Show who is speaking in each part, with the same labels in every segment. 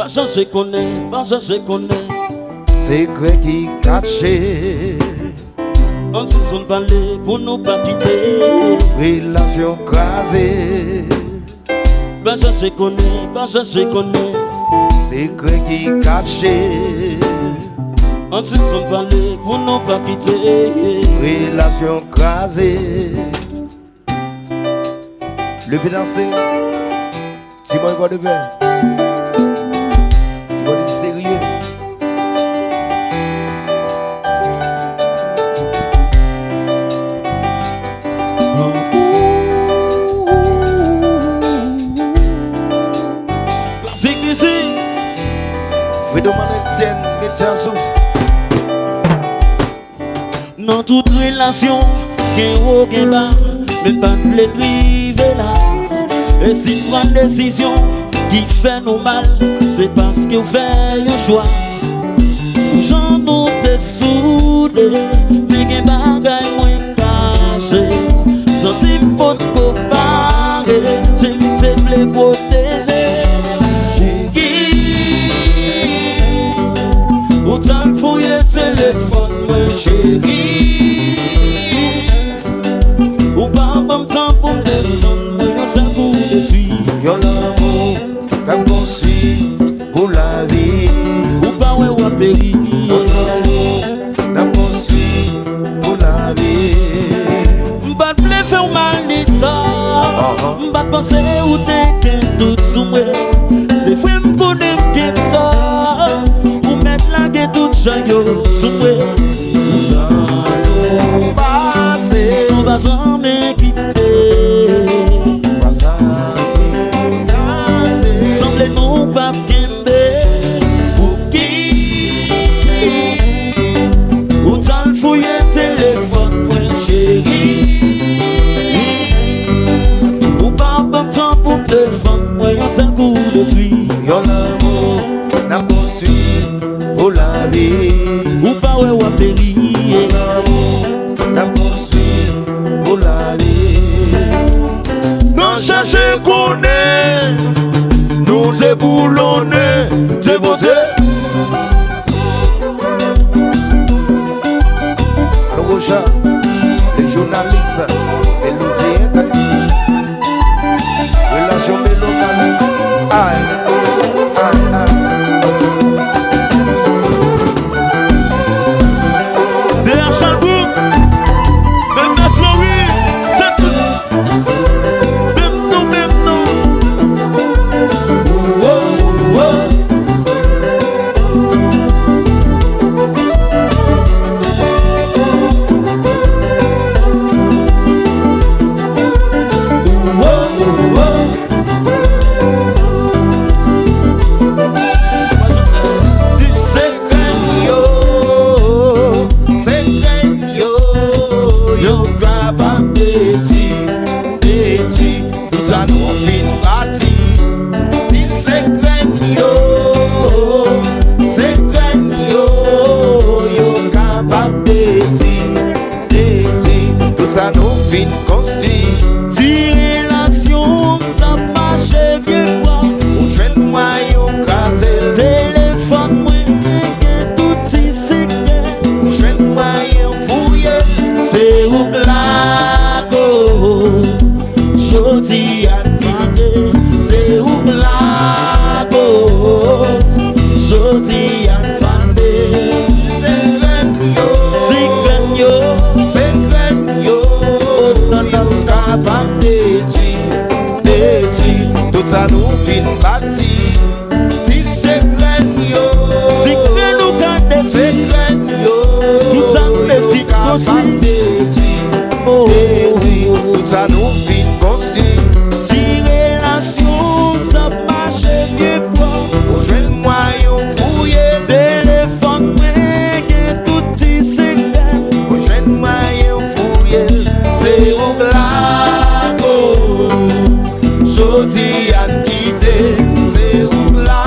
Speaker 1: Pas changer qu'on est, pas changer qu'on est.
Speaker 2: Secret qui caché.
Speaker 1: On se sont parlé pour nous pas quitter.
Speaker 2: Relation crasée.
Speaker 1: Pas changer qu'on est, pas changer qu'on est.
Speaker 2: Secret qui caché.
Speaker 1: On se sont parlé pour nous pas quitter.
Speaker 2: Relation crasée. Levez danser. Si moi je vais de verre. Tu vas de sérieux. Fredo Manetienne, métier sous.
Speaker 1: Dans toute relation, qu'un haut, qu'un bas, mais pas de priver là. Et si tu prends une décision qui fait nous mal, c'est parce que vous faites un choix. J'en doute des soudés, mais qu'un bagage moins caché. Sentime pour te comparer, c'est une simple protéger. Ou t'as fouillé téléphone, mon chéri. Ou pas bon temps pour me descendre, mais ça vous détruit.
Speaker 2: Yon l'amour qu'a construit pour la vie.
Speaker 1: Ou pas ouais ou à périr.
Speaker 2: Yon l'amour qu'a construit pour la vie.
Speaker 1: M'bat ple faire mal d'état. M'bat penser ou t'es qu'un tout sous moi. C'est vrai m'connais m'guetta. La gueule toute chaillot sous moi.
Speaker 2: Ça nous passe.
Speaker 1: On va jamais quitter.
Speaker 2: Pas sentir.
Speaker 1: Semble non pas kembe.
Speaker 2: Pour qui?
Speaker 1: Ou t'as fouillé téléphone, mon chéri. Ou pas bon temps pour te défendre, moi un seul coup de pluie.
Speaker 2: Yon l'amour n'a construit pour la vie.
Speaker 1: Ou pas ouais ou à périr.
Speaker 2: Yon l'amour n'a construit pour la vie. Quand chercher qu'on est, nous éboulonnés, c'est posé. Alors Rocha, les journalistes, et l'outil relation mélomane. Aïe, aïe, aïe. Ça nous vient construire.
Speaker 1: Si relation ça marche bien quoi.
Speaker 2: Ou jeune moyen crasé.
Speaker 1: Téléphone moi que tout si secret.
Speaker 2: Ou jeune moyen fouillé.
Speaker 1: C'est où la cause. Jodi à vider. C'est où la cause. Jodi à vider.
Speaker 2: Capable détruire, tout ça nous vient bâtir. Si c'est yo,
Speaker 1: secret nous garde,
Speaker 2: c'est yo,
Speaker 1: tout ça nous défie
Speaker 2: capable détruire, tout ça nous vient construire.
Speaker 1: Si relation ça marche bien quoi.
Speaker 2: Au jeune moyen fouillé,
Speaker 1: Téléphone mais que tout si secret.
Speaker 2: au jeune moyen fouillé, c'est où la cause. Jodi à quitter, c'est où la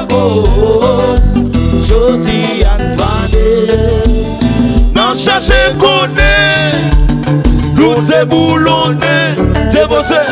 Speaker 2: cause. Jodi à vander. Non chercher qu'on est, nous éboulonnés, c'est bossé.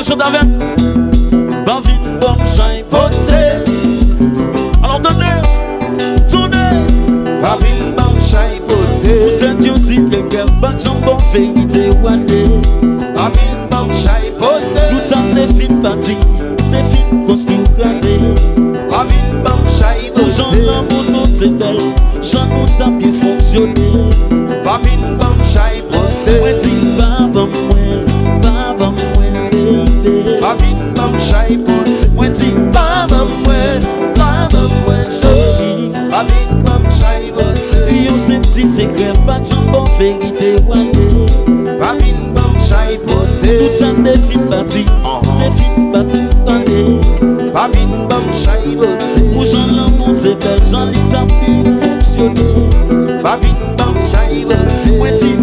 Speaker 1: chante avec. Pas vite, bon, j'ai
Speaker 2: Poté,
Speaker 1: alors donnez, tournez.
Speaker 2: pas vite, bon, j'ai poté.
Speaker 1: Peut-être aussi que quelqu'un bat son bon vérité ou aller.
Speaker 2: Pas vite, bon, j'ai poté.
Speaker 1: Tout ça des films bâtis, des films construits ou classés.
Speaker 2: Pas vite, bon, j'ai
Speaker 1: Aux gens
Speaker 2: poté.
Speaker 1: l'amour nous c'est belle, j'en nous tape qui fonctionner.
Speaker 2: Pas vite, bon, j'ai poté.
Speaker 1: Ouais, dis baba moi, bébé.
Speaker 2: Pas vite, bon, j'ai poté.
Speaker 1: Ouais, dis
Speaker 2: Baba moi, chérie. Pas vite, bon, j'ai poté.
Speaker 1: yo c'est petit secret, pas de son bon vérité ou aller.
Speaker 2: Pas vite, bon, j'ai poté.
Speaker 1: Tout ça des films bâtis, des films bâtis parler.
Speaker 2: Pas vite, bon, j'ai poté.
Speaker 1: Aux gens l'amour c'est belle, j'en ai tape qui fonctionner.
Speaker 2: Pas vite, bon, j'ai poté.
Speaker 1: Ouais, dis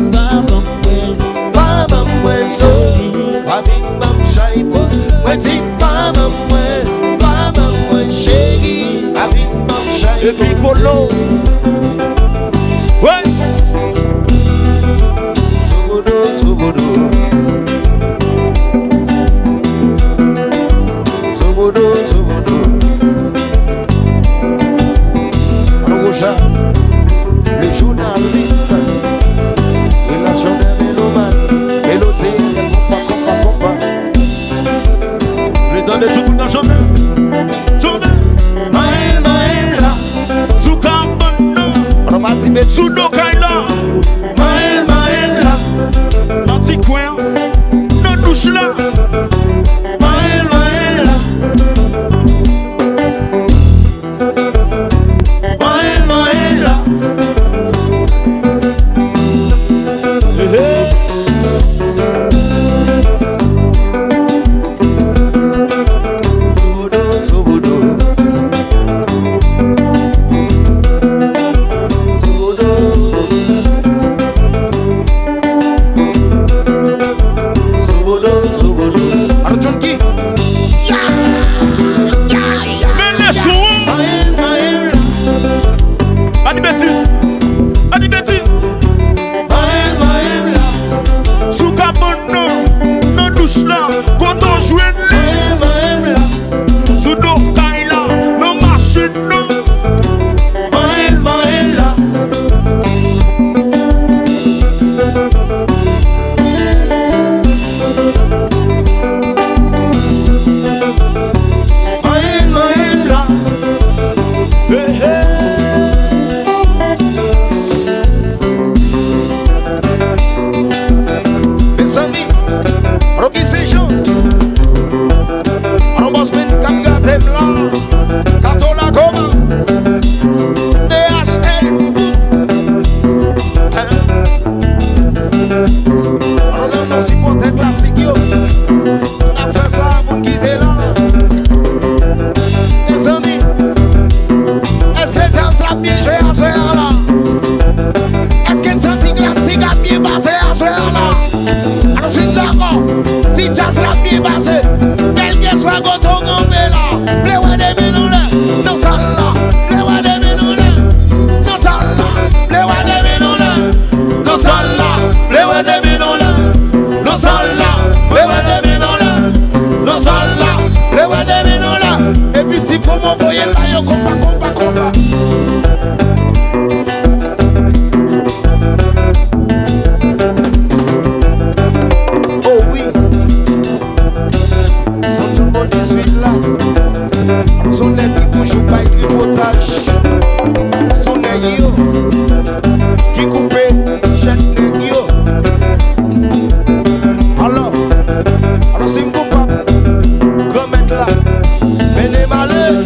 Speaker 2: Baba moi, chérie. Pas vite, bon, j'ai poté. Ouais, dis baba moi, chérie. Pas vite, bon, j'ai
Speaker 1: et puis colo. Ouais,
Speaker 2: Sobodo, sobodo. Sobodo, sobodo. Rouja, le journaliste, relation de mélomane, mélodie, compa.
Speaker 1: le temps de tout le monde dans journée.
Speaker 2: Maël, là,
Speaker 1: Sous Cambon,
Speaker 2: on m'a dit, mais
Speaker 1: sous Dokaila,
Speaker 2: Maël, là,
Speaker 1: dans petit coin, dans douche là.
Speaker 2: Maël, là, Maël, là. Sobodo, sobodo. Alors, John Key.
Speaker 1: Mais les sous,
Speaker 2: Maël,
Speaker 1: à des bêtises, à des bêtises.
Speaker 2: Maël, là.
Speaker 1: Sous Cambon, dans douche là, quand on joue
Speaker 2: Maël, là.
Speaker 1: sous Dokaila, dans machine là.
Speaker 2: Maël, là. Maël, là. Mes amis, alors qui c'est Jean? Alors boss men cap gâté blanc, carton la gomme, DHL. Alors là, nous si pour tes classiques yo, on a fait ça pour nous quitter là. Mes amis, est-ce que jazz l'a bien joué à ce là? Est-ce que senti classique a bien passé à ce là? Alors si d'accord, si jazz l'a bien passé, quel que soit goto gambé là, les ouais des minoules, non ça là, les ouais des minoules, non ça là, les ouais des minoules, non ça là, les ouais des minoules, non ça là, les ouais des minoules, non ça là, les ouais des minoules, et puis s'il faut m'envoyer là, yo compa. Oh oui, sans tout le monde est suite là. Son nez qui toujours pas tripotage. Son nez yo qui coupe chaque nez yo. Alors c'est mon papa, grand maître là. Mais les malheurs,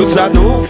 Speaker 1: tout ça nous